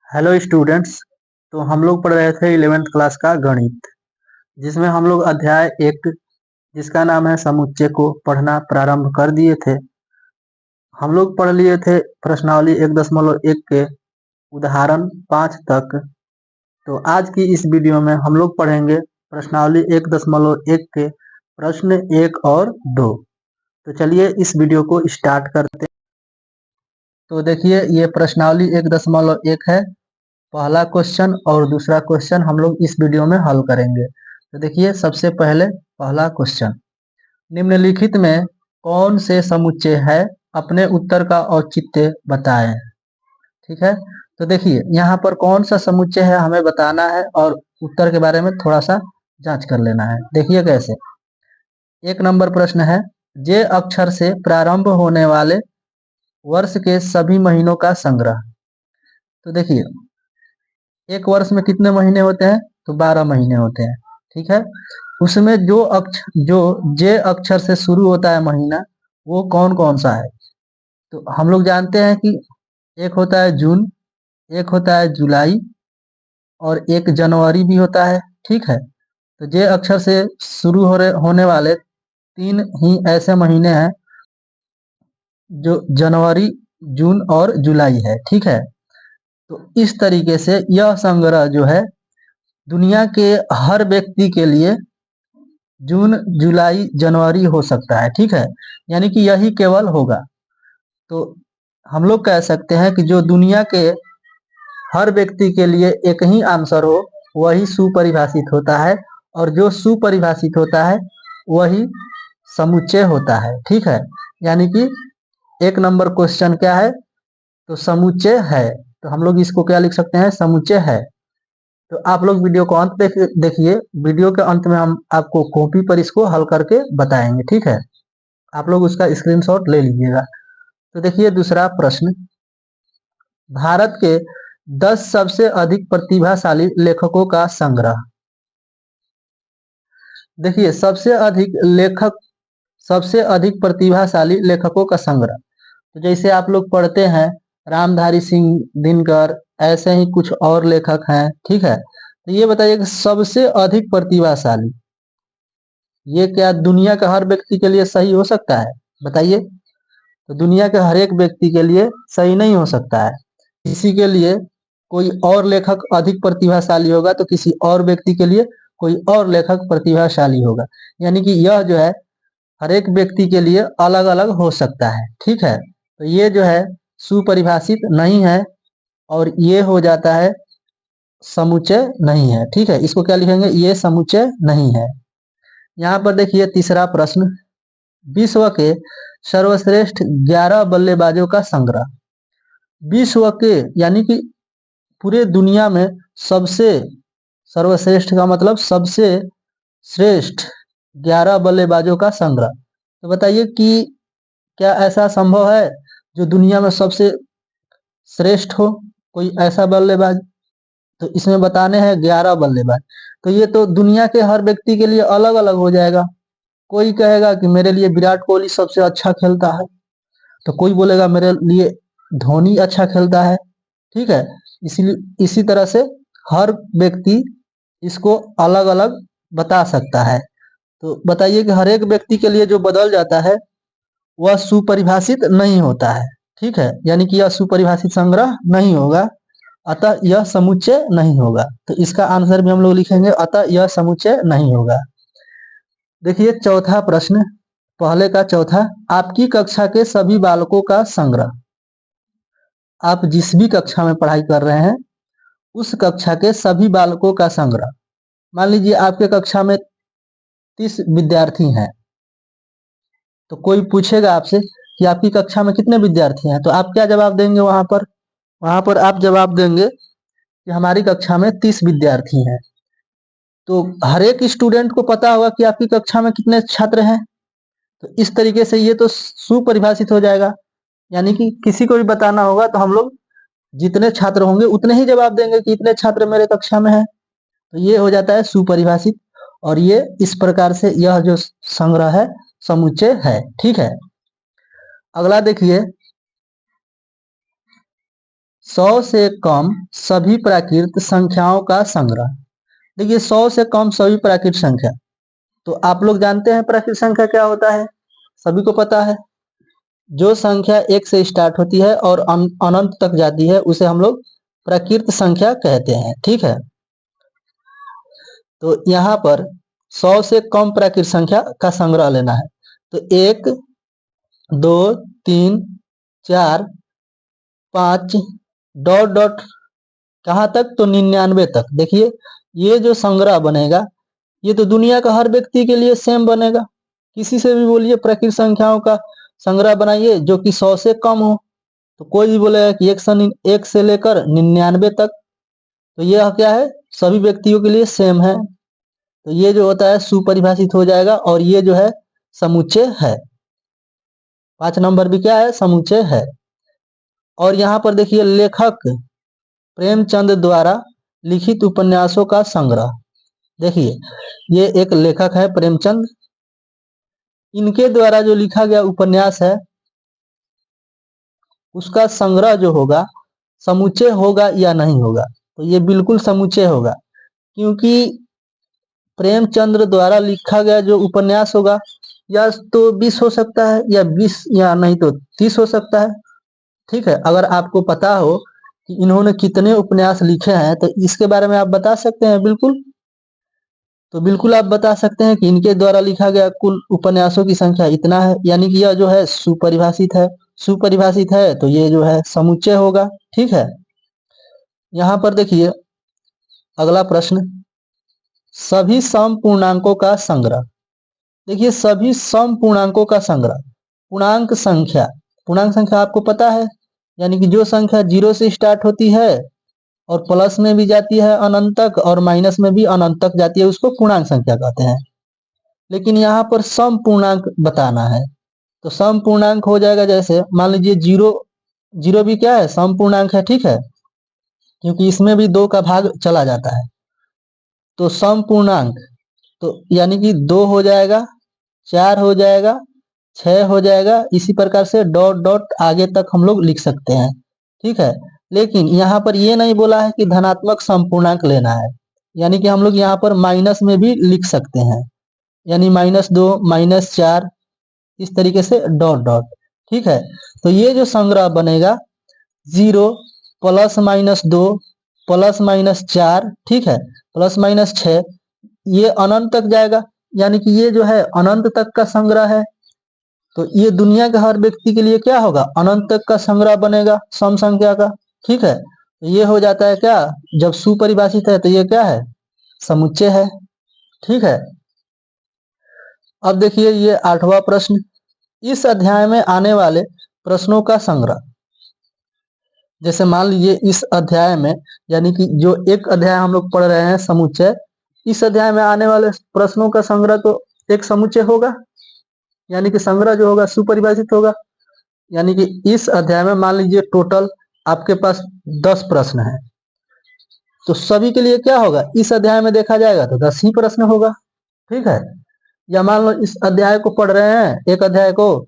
Hello students. तो हम लोग पढ़ रहे थे 11th क्लास का गणित, जिसमें हम लोग अध्याय 1 जिसका नाम है समुच्चय को पढ़ना प्रारंभ कर दिए थे। हम लोग पढ़ लिए थे प्रश्नावली 1.1 के उदाहरण 5 तक। तो आज की इस वीडियो में हम लोग पढ़ेंगे प्रश्नावली 1.1 के प्रश्न 1 और 2। तो चलिए इस वीडियो को स्टार्ट करते हैं। तो देखिए ये प्रश्नावली 1.1 है। पहला क्वेश्चन और दूसरा क्वेश्चन हम लोग इस वीडियो में हल करेंगे। तो देखिए सबसे पहले पहला क्वेश्चन, निम्नलिखित में कौन से समुच्चय है, अपने उत्तर का औचित्य बताएं। ठीक है, तो देखिए यहाँ पर कौन सा समुच्चय है हमें बताना है और उत्तर के बारे में थोड़ा सा जांच कर लेना है। देखिए कैसे, एक नंबर प्रश्न है, जे अक्षर से प्रारंभ होने वाले वर्ष के सभी महीनों का संग्रह। तो देखिए एक वर्ष में कितने महीने होते हैं, तो 12 महीने होते हैं। ठीक है, उसमें जो जे अक्षर से शुरू होता है महीना, वो कौन कौन सा है। तो हम लोग जानते हैं कि एक होता है जून, एक होता है जुलाई और एक जनवरी भी होता है। ठीक है, तो जे अक्षर से शुरू होने वाले 3 ही ऐसे महीने हैं जो जनवरी, जून और जुलाई है। ठीक है, तो इस तरीके से यह संग्रह जो है दुनिया के हर व्यक्ति के लिए जून, जुलाई, जनवरी हो सकता है। ठीक है, यानी कि यही केवल होगा। तो हम लोग कह सकते हैं कि जो दुनिया के हर व्यक्ति के लिए एक ही आंसर हो वही सुपरिभाषित होता है, और जो सुपरिभाषित होता है वही समुच्चय होता है। ठीक है, यानी कि एक नंबर क्वेश्चन क्या है, तो समुच्चय है। तो हम लोग इसको क्या लिख सकते हैं, समुच्चय है। तो आप लोग वीडियो को अंत देखिए। वीडियो के अंत में हम आपको कॉपी पर इसको हल करके बताएंगे। ठीक है, आप लोग उसका स्क्रीनशॉट ले लीजिएगा। तो देखिए दूसरा प्रश्न, भारत के 10 सबसे अधिक प्रतिभाशाली लेखकों का संग्रह। देखिए सबसे अधिक प्रतिभाशाली लेखकों का संग्रह, तो जैसे आप लोग पढ़ते हैं रामधारी सिंह दिनकर, ऐसे ही कुछ और लेखक हैं। ठीक है, तो ये बताइए कि सबसे अधिक प्रतिभाशाली, ये क्या दुनिया का हर व्यक्ति के लिए सही हो सकता है, बताइए। तो दुनिया के हर एक व्यक्ति के लिए सही नहीं हो सकता है। किसी के लिए कोई और लेखक अधिक प्रतिभाशाली होगा, तो किसी और व्यक्ति के लिए कोई और लेखक प्रतिभाशाली होगा। यानी कि यह जो है हर एक व्यक्ति के लिए अलग अलग हो सकता है। ठीक है, तो ये जो है सुपरिभाषित नहीं है और ये हो जाता है समुच्चय नहीं है। ठीक है, इसको क्या लिखेंगे, ये समुच्चय नहीं है। यहाँ पर देखिए तीसरा प्रश्न, विश्व के सर्वश्रेष्ठ 11 बल्लेबाजों का संग्रह। विश्व के यानी कि पूरे दुनिया में सबसे, सर्वश्रेष्ठ का मतलब सबसे श्रेष्ठ 11 बल्लेबाजों का संग्रह। तो बताइए कि क्या ऐसा संभव है जो दुनिया में सबसे श्रेष्ठ हो, कोई ऐसा बल्लेबाज। तो इसमें बताने हैं 11 बल्लेबाज। तो ये तो दुनिया के हर व्यक्ति के लिए अलग अलग हो जाएगा। कोई कहेगा कि मेरे लिए विराट कोहली सबसे अच्छा खेलता है, तो कोई बोलेगा मेरे लिए धोनी अच्छा खेलता है। ठीक है, इसलिए इसी तरह से हर व्यक्ति इसको अलग अलग बता सकता है। तो बताइए कि हर एक व्यक्ति के लिए जो बदल जाता है वह सुपरिभाषित नहीं होता है। ठीक है, यानी कि यह सुपरिभाषित संग्रह नहीं होगा, अतः यह समुच्चय नहीं होगा। तो इसका आंसर भी हम लोग लिखेंगे, अतः यह समुच्चय नहीं होगा। देखिए चौथा प्रश्न, पहले का चौथा, आपकी कक्षा के सभी बालकों का संग्रह। आप जिस भी कक्षा में पढ़ाई कर रहे हैं उस कक्षा के सभी बालकों का संग्रह। मान लीजिए आपके कक्षा में 30 विद्यार्थी हैं, तो कोई पूछेगा आपसे कि आपकी कक्षा में कितने विद्यार्थी हैं, तो आप क्या जवाब देंगे। वहां पर आप जवाब देंगे कि हमारी कक्षा में 30 विद्यार्थी हैं। तो हर एक स्टूडेंट को पता होगा कि आपकी कक्षा में कितने छात्र हैं। तो इस तरीके से ये तो सुपरिभाषित हो जाएगा। यानी कि किसी को भी बताना होगा तो हम लोग जितने छात्र होंगे उतने ही जवाब देंगे कि इतने छात्र मेरे कक्षा में हैं। तो ये हो जाता है सुपरिभाषित, और ये इस प्रकार से यह जो संग्रह है समुच्चय है। ठीक है, अगला देखिए, 100 से कम सभी प्राकृत संख्याओं का संग्रह। देखिए 100 से कम सभी प्राकृत संख्या, तो आप लोग जानते हैं प्राकृत संख्या क्या होता है, सभी को पता है। जो संख्या 1 से स्टार्ट होती है और अनंत तक जाती है उसे हम लोग प्राकृत संख्या कहते हैं, ठीक है। तो यहाँ पर 100 से कम प्राकृत संख्या का संग्रह लेना है। तो 1, 2, 3, 4, 5 डॉट डॉट कहाँ तक, तो 99 तक। देखिए ये जो संग्रह बनेगा ये तो दुनिया का हर व्यक्ति के लिए सेम बनेगा। किसी से भी बोलिए प्राकृत संख्याओं का संग्रह बनाइए जो कि 100 से कम हो, तो कोई भी बोलेगा कि 1 से लेकर 99 तक, तो यह क्या है, सभी व्यक्तियों के लिए सेम है। तो ये जो होता है सुपरिभाषित हो जाएगा और ये जो है समुच्चय है। 5 नंबर भी क्या है, समुच्चय है। और यहाँ पर देखिए लेखक प्रेमचंद द्वारा लिखित उपन्यासों का संग्रह। देखिए ये एक लेखक है प्रेमचंद, इनके द्वारा जो लिखा गया उपन्यास है उसका संग्रह जो होगा समुच्चय होगा या नहीं होगा, तो ये बिल्कुल समुच्चय होगा, क्योंकि प्रेमचंद्र द्वारा लिखा गया जो उपन्यास होगा या तो 20 हो सकता है या 20 या नहीं तो 30 हो सकता है, ठीक है। अगर आपको पता हो कि इन्होंने कितने उपन्यास लिखे हैं तो इसके बारे में आप बता सकते हैं, बिल्कुल। तो बिल्कुल आप बता सकते हैं कि इनके द्वारा लिखा गया कुल उपन्यासों की संख्या इतना है, यानी कि यह जो है सुपरिभाषित है। सुपरिभाषित है तो ये जो है समुच्चय होगा, ठीक है। यहाँ पर देखिए अगला प्रश्न, सभी सम पूर्णांकों का संग्रह। देखिए सभी सम पूर्णांकों का संग्रह, पूर्णांक संख्या आपको पता है, यानी कि जो संख्या 0 से स्टार्ट होती है और प्लस में भी जाती है अनंत तक और माइनस में भी अनंत तक जाती है उसको पूर्णांक संख्या कहते हैं। लेकिन यहाँ पर सम पूर्णांक बताना है, तो सम पूर्णांक हो जाएगा, जैसे मान लीजिए 0, 0 भी क्या है, सम पूर्णांक है, ठीक है, क्योंकि इसमें भी 2 का भाग चला जाता है। तो सम पूर्णांक तो यानी कि 2 हो जाएगा, 4 हो जाएगा, 6 हो जाएगा, इसी प्रकार से डॉट डॉट आगे तक हम लोग लिख सकते हैं, ठीक है। लेकिन यहाँ पर ये नहीं बोला है कि धनात्मक समपूर्णांक लेना है, यानी कि हम लोग यहाँ पर माइनस में भी लिख सकते हैं, यानी -2, -4, इस तरीके से डॉट डॉट, ठीक है। तो ये जो संग्रह बनेगा 0 +-2 +-4, ठीक है, +-6, ये अनंत तक जाएगा, यानी कि ये जो है अनंत तक का संग्रह है। तो ये दुनिया के हर व्यक्ति के लिए क्या होगा, अनंत तक का संग्रह बनेगा सम संख्या का, ठीक है। तो ये हो जाता है क्या, जब सुपरिभाषित है तो ये क्या है, समुच्चय है, ठीक है। अब देखिए ये 8वां प्रश्न, इस अध्याय में आने वाले प्रश्नों का संग्रह। जैसे मान लीजिए इस अध्याय में, यानी कि जो एक अध्याय हम लोग पढ़ रहे हैं समुच्चय, इस अध्याय में आने वाले प्रश्नों का संग्रह तो एक समुच्चय होगा, यानी कि संग्रह जो होगा सुपरिभाषित होगा। यानी कि इस अध्याय में मान लीजिए टोटल आपके पास 10 प्रश्न है, तो सभी के लिए क्या होगा, इस अध्याय में देखा जाएगा तो 10 ही प्रश्न होगा, ठीक है। या मान लो इस अध्याय को पढ़ रहे हैं, एक अध्याय को,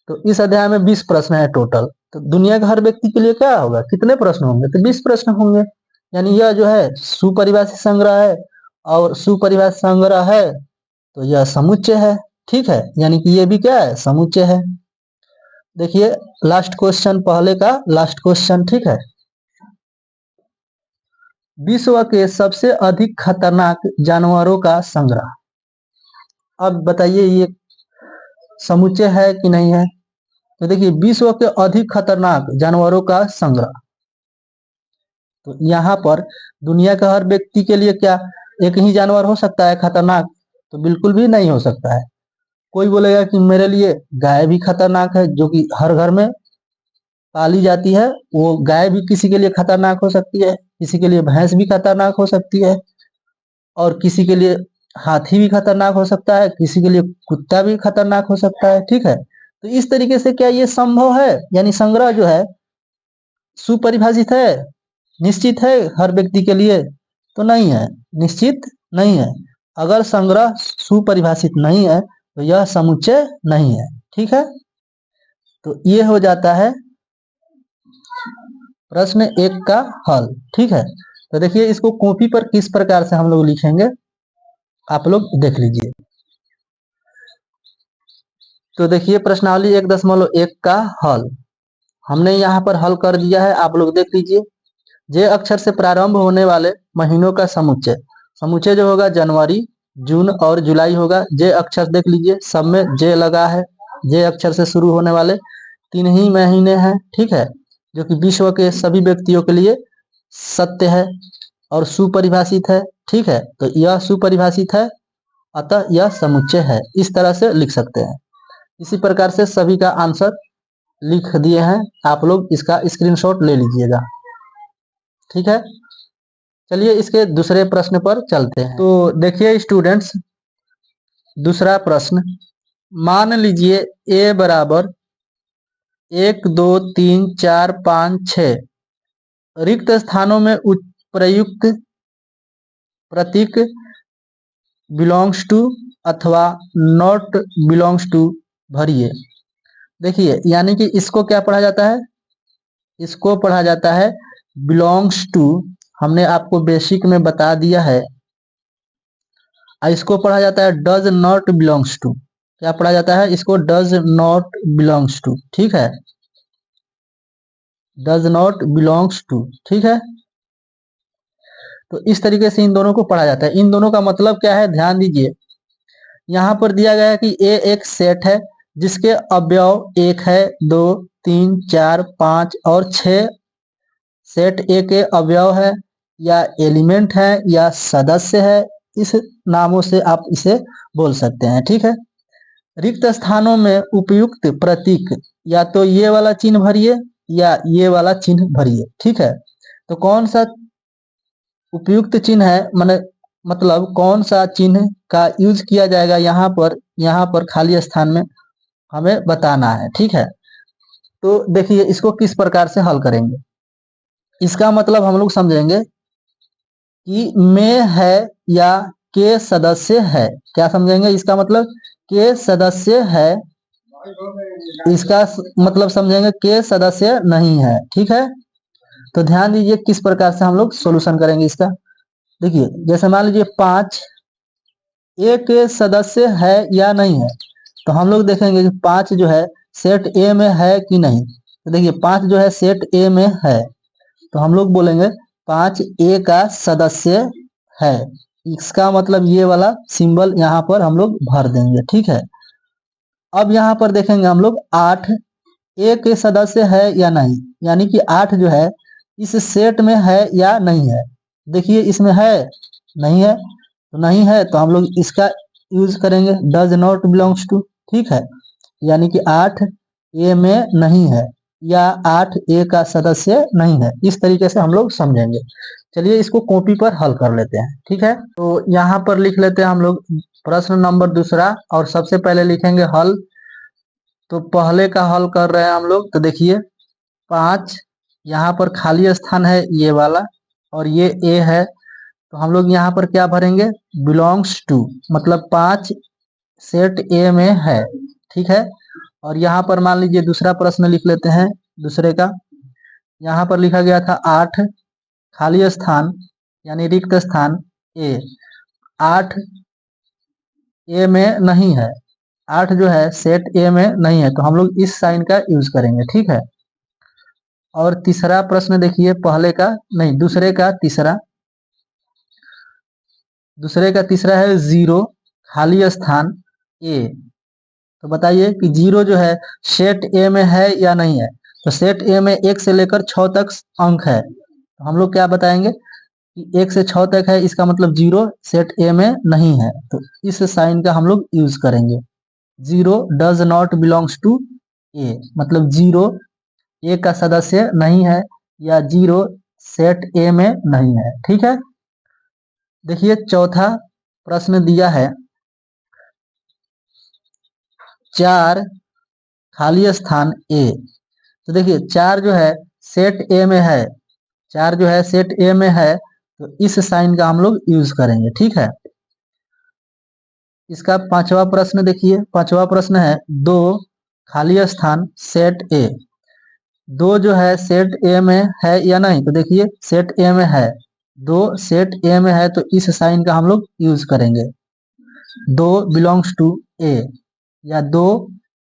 तो इस अध्याय में 20 प्रश्न है टोटल, तो दुनिया के हर व्यक्ति के लिए क्या होगा, कितने प्रश्न होंगे, तो 20 प्रश्न होंगे। यानी यह जो है सुपरिभाषित संग्रह है, और सुपरिभाषित संग्रह है तो यह समुच्चय है, ठीक है, यानी कि ये भी क्या है, समुच्चय है। देखिए लास्ट क्वेश्चन, पहले का लास्ट क्वेश्चन, ठीक है। विश्व के सबसे अधिक खतरनाक जानवरों का संग्रह। अब बताइए ये समुच्चय है कि नहीं है। तो देखिए विश्व के अधिक खतरनाक जानवरों का संग्रह, तो यहाँ पर दुनिया का हर व्यक्ति के लिए क्या एक ही जानवर हो सकता है खतरनाक, तो बिल्कुल भी नहीं हो सकता है। कोई बोलेगा कि मेरे लिए गाय भी खतरनाक है, जो कि हर घर में पाली जाती है, वो गाय भी किसी के लिए खतरनाक हो सकती है, किसी के लिए भैंस भी खतरनाक हो सकती है, और किसी के लिए हाथी भी खतरनाक हो सकता है, किसी के लिए कुत्ता भी खतरनाक हो सकता है, ठीक है। तो इस तरीके से क्या ये संभव है, यानी संग्रह जो है सुपरिभाषित है, निश्चित है हर व्यक्ति के लिए, तो नहीं है, निश्चित नहीं है। अगर संग्रह सुपरिभाषित नहीं है तो यह समुच्चय नहीं है, ठीक है। तो ये हो जाता है प्रश्न 1 का हल। ठीक है, तो देखिए इसको कॉपी पर किस प्रकार से हम लोग लिखेंगे आप लोग देख लीजिए। तो देखिए प्रश्नावली 1.1 का हल हमने यहाँ पर हल कर दिया है, आप लोग देख लीजिए। जे अक्षर से प्रारंभ होने वाले महीनों का समुच्चय, समुच्चय जो होगा जनवरी, जून और जुलाई होगा। जे अक्षर देख लीजिए, सब में जे लगा है। जे अक्षर से शुरू होने वाले 3 ही महीने हैं, ठीक है, जो कि विश्व के सभी व्यक्तियों के लिए सत्य है और सुपरिभाषित है। ठीक है, तो यह सुपरिभाषित है, अतः यह समुच्चय है। इस तरह से लिख सकते हैं। इसी प्रकार से सभी का आंसर लिख दिए हैं, आप लोग इसका स्क्रीनशॉट ले लीजिएगा। ठीक है, चलिए इसके दूसरे प्रश्न पर चलते हैं। तो देखिए स्टूडेंट्स, दूसरा प्रश्न, मान लीजिए a बराबर 1 2 3 4 5 6 रिक्त स्थानों में प्रयुक्त प्रतीक बिलोंग्स टू अथवा नॉट बिलोंग्स टू भरिए। देखिए यानी कि इसको क्या पढ़ा जाता है, इसको पढ़ा जाता है बिलोंग्स टू। हमने आपको बेसिक में बता दिया है। इसको पढ़ा जाता है डज नॉट बिलोंग्स टू। क्या पढ़ा जाता है इसको? Does not belongs to. ठीक है, डज नॉट बिलोंग्स टू। ठीक है, तो इस तरीके से इन दोनों को पढ़ा जाता है। इन दोनों का मतलब क्या है, ध्यान दीजिए। यहाँ पर दिया गया है कि ए एक सेट है जिसके अवयव 1 है, 2 3 4 5 और 6। सेट ए के अवयव है या एलिमेंट है या सदस्य है, इस नामों से आप इसे बोल सकते हैं। ठीक है, रिक्त स्थानों में उपयुक्त प्रतीक या तो ये वाला चिन्ह भरिए या ये वाला चिन्ह भरिए। ठीक है, तो कौन सा उपयुक्त चिन्ह है, मतलब कौन सा चिन्ह का यूज किया जाएगा यहाँ पर खाली स्थान में हमें बताना है। ठीक है, तो देखिए इसको किस प्रकार से हल करेंगे। इसका मतलब हम लोग समझेंगे कि में है या के सदस्य है। क्या समझेंगे इसका मतलब? के सदस्य है, इसका मतलब समझेंगे के सदस्य नहीं है। ठीक है, तो ध्यान दीजिए किस प्रकार से हम लोग सोल्यूशन करेंगे इसका। देखिए जैसे मान लीजिए 5 ए के सदस्य है या नहीं है, तो हम लोग देखेंगे कि 5 जो है सेट ए में है कि नहीं। तो देखिए 5 जो है सेट ए में है, तो हम लोग बोलेंगे 5 ए का सदस्य है। इसका मतलब ये वाला सिंबल यहाँ पर हम लोग भर देंगे। ठीक है, अब यहाँ पर देखेंगे हम लोग 8 ए के सदस्य है या नहीं, यानी कि 8 जो है इस सेट में है या नहीं है। देखिए इसमें है, नहीं है, तो नहीं है तो हम लोग इसका यूज करेंगे डज नॉट बिलोंग्स टू। ठीक है, यानी कि 8 ए में नहीं है या 8 ए का सदस्य नहीं है। इस तरीके से हम लोग समझेंगे। चलिए इसको कॉपी पर हल कर लेते हैं। ठीक है, तो यहाँ पर लिख लेते हैं हम लोग प्रश्न नंबर दूसरा और सबसे पहले लिखेंगे हल। तो पहले का हल कर रहे हैं हम लोग। तो देखिए 5 यहाँ पर खाली स्थान है ये वाला और ये ए है, तो हम लोग यहाँ पर क्या भरेंगे? बिलोंग्स टू, मतलब 5 सेट ए में है। ठीक है, और यहाँ पर मान लीजिए दूसरा प्रश्न लिख लेते हैं दूसरे का। यहाँ पर लिखा गया था 8 खाली स्थान यानी रिक्त स्थान ए, 8 ए में नहीं है। 8 जो है सेट ए में नहीं है, तो हम लोग इस साइन का यूज करेंगे। ठीक है, और तीसरा प्रश्न देखिए, पहले का नहीं दूसरे का तीसरा, दूसरे का तीसरा है 0 खाली स्थान ए। तो बताइए कि 0 जो है सेट ए में है या नहीं है। तो सेट ए में 1 से लेकर 6 तक अंक है, तो हम लोग क्या बताएंगे कि 1 से 6 तक है, इसका मतलब 0 सेट ए में नहीं है। तो इस साइन का हम लोग यूज करेंगे। 0 डज नॉट बिलोंग्स टू ए, मतलब 0 ए का सदस्य नहीं है या 0 सेट ए में नहीं है। ठीक है, देखिए चौथा प्रश्न दिया है 4 खाली स्थान ए। तो देखिए 4 जो है सेट ए में है, 4 जो है सेट ए में है, तो इस साइन का हम लोग यूज करेंगे। ठीक है, इसका पांचवा प्रश्न देखिए, पांचवा प्रश्न है 2 खाली स्थान सेट ए। दो जो है सेट ए में है या नहीं, तो देखिए सेट ए में है, दो सेट ए में है तो इस साइन का हम लोग यूज करेंगे। दो बिलोंग्स टू ए, या दो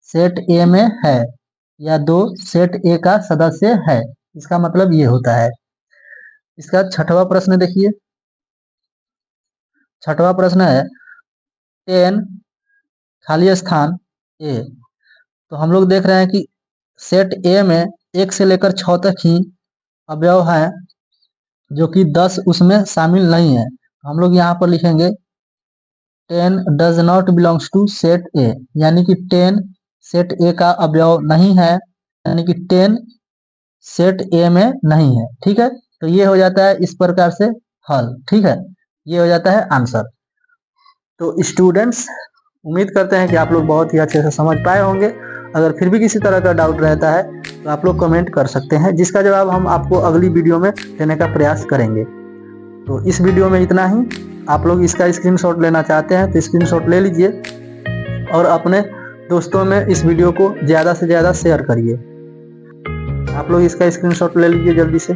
सेट ए में है, या दो सेट ए का सदस्य है, इसका मतलब ये होता है। इसका छठवां प्रश्न देखिए, छठवां प्रश्न है 10 खाली स्थान ए। तो हम लोग देख रहे हैं कि सेट ए में 1 से लेकर 6 तक ही अवयव है, जो कि 10 उसमें शामिल नहीं है। हम लोग यहाँ पर लिखेंगे 10 does not belongs to set A, यानी कि 10 सेट ए का अवयव नहीं है, यानी कि 10 सेट ए में नहीं है। ठीक है, तो ये हो जाता है इस प्रकार से हल। ठीक है, ये हो जाता है आंसर। तो स्टूडेंट्स, उम्मीद करते हैं कि आप लोग बहुत ही अच्छे से समझ पाए होंगे। अगर फिर भी किसी तरह का डाउट रहता है तो आप लोग कमेंट कर सकते हैं, जिसका जवाब हम आपको अगली वीडियो में देने का प्रयास करेंगे। तो इस वीडियो में इतना ही। आप लोग इसका स्क्रीनशॉट लेना चाहते हैं तो स्क्रीनशॉट ले लीजिए और अपने दोस्तों में इस वीडियो को ज़्यादा से ज़्यादा शेयर करिए। आप लोग इसका स्क्रीनशॉट ले लीजिए जल्दी से।